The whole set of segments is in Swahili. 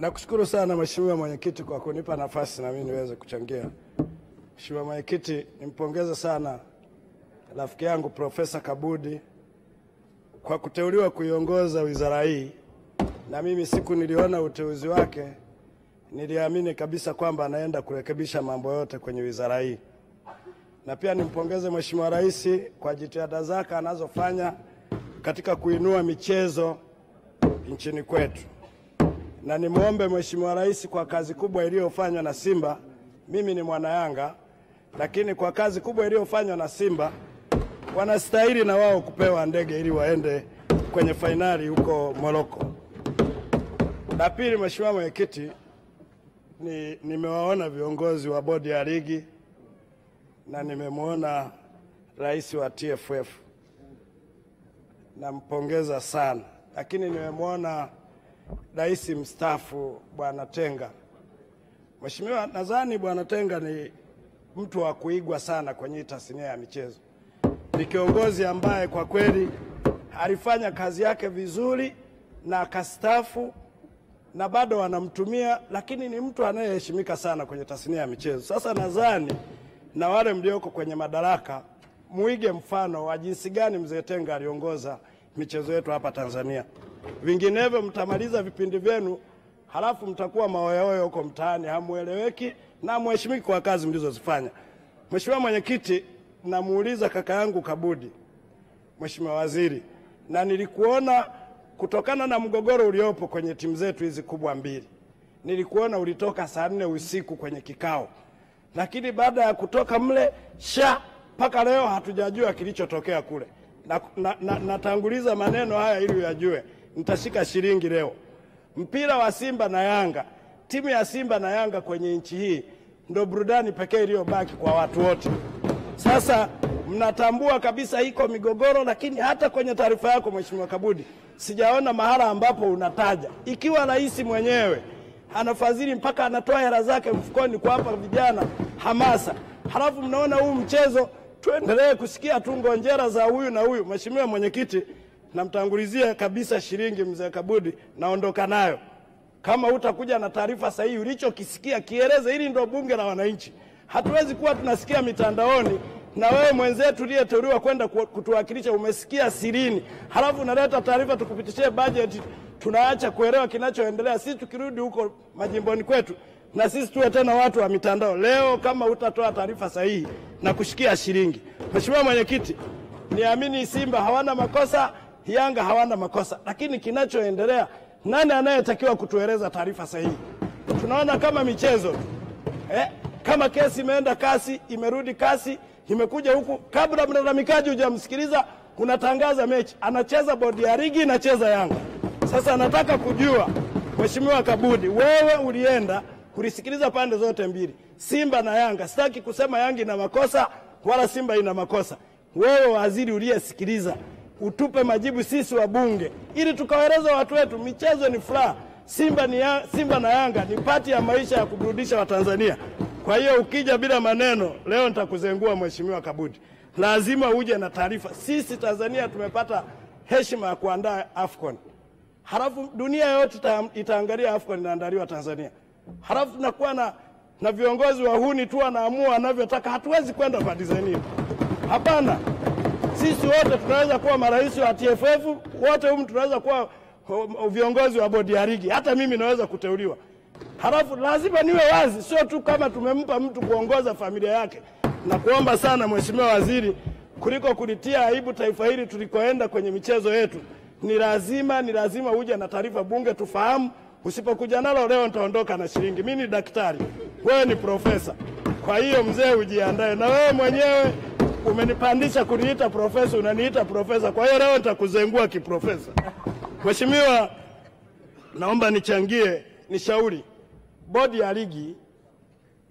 Nakushukuru sana Mheshimiwa Mwenyekiti kwa kunipa nafasi na mimi niweze kuchangia. Mheshimiwa Mwenyekiti, nimpongeze sana rafiki yangu Profesa Kabudi kwa kuteuliwa kuiongoza wizara hii, na mimi siku niliona uteuzi wake niliamini kabisa kwamba anaenda kurekebisha mambo yote kwenye wizara hii. Na pia nimpongeze Mheshimiwa Rais kwa jitihada zake anazofanya katika kuinua michezo nchini kwetu. Na nimuombe Mheshimiwa Rais kwa kazi kubwa iliyofanywa na Simba. Mimi ni mwana Yanga, lakini kwa kazi kubwa iliyofanywa na Simba wanastahili na wao kupewa ndege ili waende kwenye fainali huko Morocco. La pili, Mheshimiwa Mwenyekiti, nimewaona viongozi wa bodi ya ligi na nimemuona rais wa TFF. Nampongeza sana. Lakini nimemuona rais mstaafu Bwana Tenga. Mheshimiwa, nadhani Bwana Tenga ni mtu wa kuigwa sana kwenye tasnia ya michezo. Ni kiongozi ambaye kwa kweli alifanya kazi yake vizuri na akastaafu na bado wanamtumia, lakini ni mtu anayeheshimika sana kwenye tasnia ya michezo. Sasa nadhani na wale mlioko kwenye madaraka muige mfano wa jinsi gani mzee Tenga aliongoza michezo yetu hapa Tanzania. Vinginevyo mtamaliza vipindi vyenu halafu mtakuwa maoyoyo huko mtaani, hamueleweki na mheshimiki kwa kazi mlizozifanya. Mheshimiwa Mwenyekiti, namuuliza kaka yangu Kabudi, Mheshimiwa Waziri, na nilikuona kutokana na mgogoro uliopo kwenye timu zetu hizi kubwa mbili. Nilikuona ulitoka saa 4 usiku kwenye kikao. Lakini baada ya kutoka mle mpaka leo hatujajua kilichotokea kule. Natanguliza maneno haya ili uyajue. Nitashika shilingi leo. Mpira wa Simba na Yanga, timu ya Simba na Yanga kwenye nchi hii ndio burudani pekee iliyobaki kwa watu wote. Sasa mnatambua kabisa iko migogoro, lakini hata kwenye taarifa yako Mheshimiwa Kabudi sijaona mahala ambapo unataja. Ikiwa rais mwenyewe anafadhili mpaka anatoa hela zake mfukoni kwa hapa vijana hamasa, halafu mnaona huu mchezo tuendelee kusikia tu ngonjera za huyu na huyu. Mheshimiwa Mwenyekiti, namtangulizia kabisa shilingi mzee Kabudi, naondoka nayo. Kama utakuja na taarifa sahihi ulichokisikia kieleze, ili ndio bunge la wananchi. Hatuwezi kuwa tunasikia mitandaoni na wewe mwenzetu uliyeteuliwa kwenda kutuwakilisha umesikia sirini, halafu unaleta taarifa tukupitishie budget, tunaacha kuelewa kinachoendelea. Sisi tukirudi huko majimboni kwetu na sisi tuwe tena watu wa mitandao. Leo kama utatoa taarifa sahihi na kushikia shilingi. Mheshimiwa Mwenyekiti, niamini Simba hawana makosa, Yanga hawana makosa, lakini kinachoendelea nani anayetakiwa kutueleza taarifa sahihi? Tunaona kama michezo kama kesi imeenda kasi, imerudi kasi, imekuja huku kabla mlalamikaji hujamsikiliza unatangaza mechi, anacheza bodi ya ligi, anacheza Yanga. Sasa nataka kujua Mheshimiwa Kabudi, wewe ulienda kulisikiliza pande zote mbili, Simba na Yanga. Sitaki kusema Yanga ina makosa wala Simba ina makosa. Wewe waziri uliyesikiliza, utupe majibu sisi wabunge ili tukawaeleza watu wetu michezo ni furaha. Simba na Yanga ni pati ya maisha ya kuburudisha Watanzania. Kwa hiyo ukija bila maneno leo nitakuzengua Mheshimiwa Kabudi. Lazima uje na taarifa. Sisi Tanzania tumepata heshima ya kuandaa AFCON. Halafu dunia yote itaangalia AFCON inaandaliwa Tanzania. Halafu tunakuwa na viongozi wahuni tu wanaamua wanavyotaka. Hatuwezi kwenda kwa design hiyo. Hapana. Sisi wote tunaweza kuwa marais wa TFF, wote tunaweza kuwa viongozi wa bodi ya ligi. Hata mimi naweza kuteuliwa. Halafu lazima niwe wazi, sio tu kama tumempa mtu kuongoza familia yake. Na kuomba sana Mheshimiwa Waziri, kuliko kulitia aibu taifa hili tulikoenda kwenye michezo yetu, ni lazima uje na taarifa bunge tufahamu. Usipokuja nalo leo nitaondoka na shilingi. Mimi ni daktari, wewe ni profesa. Kwa hiyo mzee ujiandae, na wewe mwenyewe umenipandisha kuniita profesa, unaniita profesa. Kwa hiyo leo nitakuzengua kiprofesa. Mheshimiwa, naomba nichangie, nishauri bodi ya ligi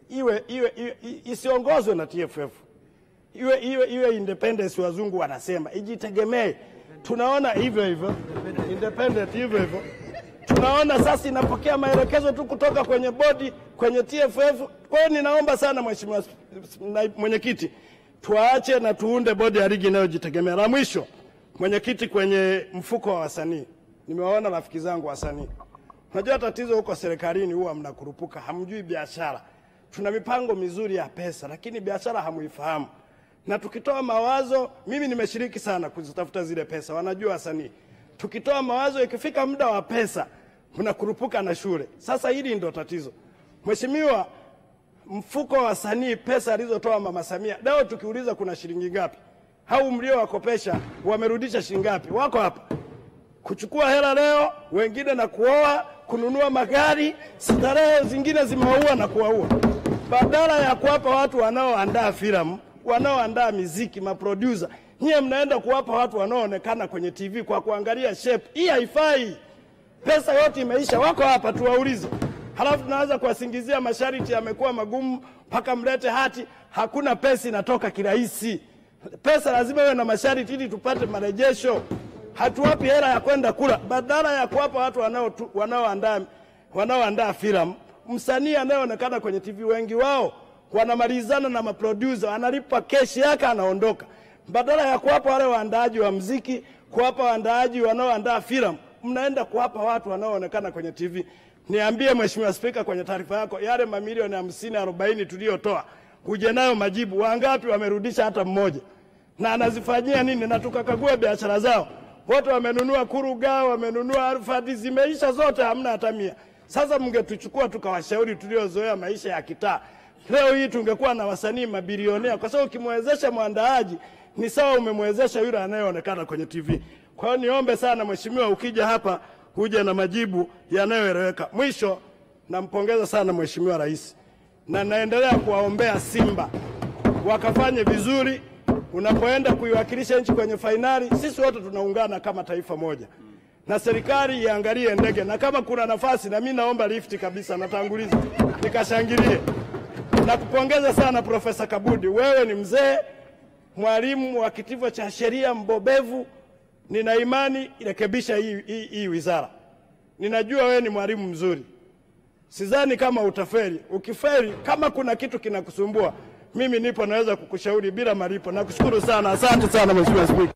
iwe isiongozwe na TFF. Iwe independence, wazungu wanasema, ijitegemee. Tunaona hivyo independent hivyo. Tunaona sasa inapokea maelekezo tu kutoka kwenye bodi, kwenye TFF. Kwa hiyo ninaomba sana Mheshimiwa Mwenyekiti, tuache na tuunde bodi ya ligi inayojitegemea. La mwisho, Mwenyekiti, kwenye mfuko wa wasanii, nimewaona rafiki zangu wasanii. Unajua tatizo huko serikalini huwa mnakurupuka, hamjui biashara. Tuna mipango mizuri ya pesa lakini biashara hamuifahamu. Na tukitoa mawazo, mimi nimeshiriki sana kuzitafuta zile pesa, wanajua wasanii. Tukitoa mawazo ikifika muda wa pesa, mnakurupuka na shule. Sasa hili ndio tatizo. Mheshimiwa, mfuko wa wasanii pesa alizotoa Mama Samia, leo tukiuliza kuna shilingi ngapi? Hao mlio wakopesha wamerudisha shilingi ngapi? Wako hapa. Kuchukua hela leo, wengine na kuoa, kununua magari, starehe zingine zimewaua na kuwaua. Badala ya kuwapa watu wanaoandaa filamu, wanaoandaa muziki, maproducer, nyie mnaenda kuwapa watu wanaoonekana kwenye TV kwa kuangalia shape. Hii haifai. Pesa yote imeisha, wako hapa tuwaulize. Halafu tunaanza kuwasingizia masharti yamekuwa magumu mpaka mlete hati, hakuna pesa inatoka kirahisi. Pesa lazima iwe na masharti ili tupate marejesho. Hatuwapi hela ya kwenda kula, badala ya kuwapa watu wanaoandaa filamu. Msanii anayeonekana kwenye TV wengi wao wanamalizana na maproducer, analipa keshi yake anaondoka. Badala ya kuwapa wale waandaaji wa muziki, kuwapa waandaaji wanaoandaa filamu, mnaenda kuwapa watu wanaoonekana kwenye TV. Niambie Mheshimiwa Spika, kwenye taarifa yako yale mamilioni 50-40 tuliyotoa, uje nayo majibu. Wangapi wamerudisha hata mmoja? Na anazifanyia nini? Na tukakagua biashara zao. Wote wamenunua Kuruga, wamenunua Alfadi, zimeisha zote, hamna hata 100. Sasa mngetuchukua tukawashauri tuliozoea maisha ya kitaa. Leo hii tungekuwa na wasanii mabilionea, kwa sababu ukimwezesha mwandaaji ni sawa umemwezesha yule anayeonekana kwenye TV. Kwa hiyo niombe sana Mheshimiwa, ukija hapa uje na majibu yanayoeleweka. Mwisho, nampongeza sana Mheshimiwa Rais. Na naendelea kuwaombea Simba wakafanye vizuri. Unapoenda kuiwakilisha nchi kwenye fainali, sisi wote tunaungana kama taifa moja. Na serikali iangalie ndege, na kama kuna nafasi na mimi naomba lifti kabisa, natanguliza nikashangilie. Na kupongeza sana Profesa Kabudi, wewe ni mzee, mwalimu wa kitivo cha sheria mbobevu. Nina imani irekebisha hii wizara. Ninajua wewe ni mwalimu mzuri. Sidhani kama utafeli. Ukifeli, kama kuna kitu kinakusumbua, mimi nipo naweza kukushauri bila malipo. Nakushukuru sana. Asante sana Mheshimiwa Spika.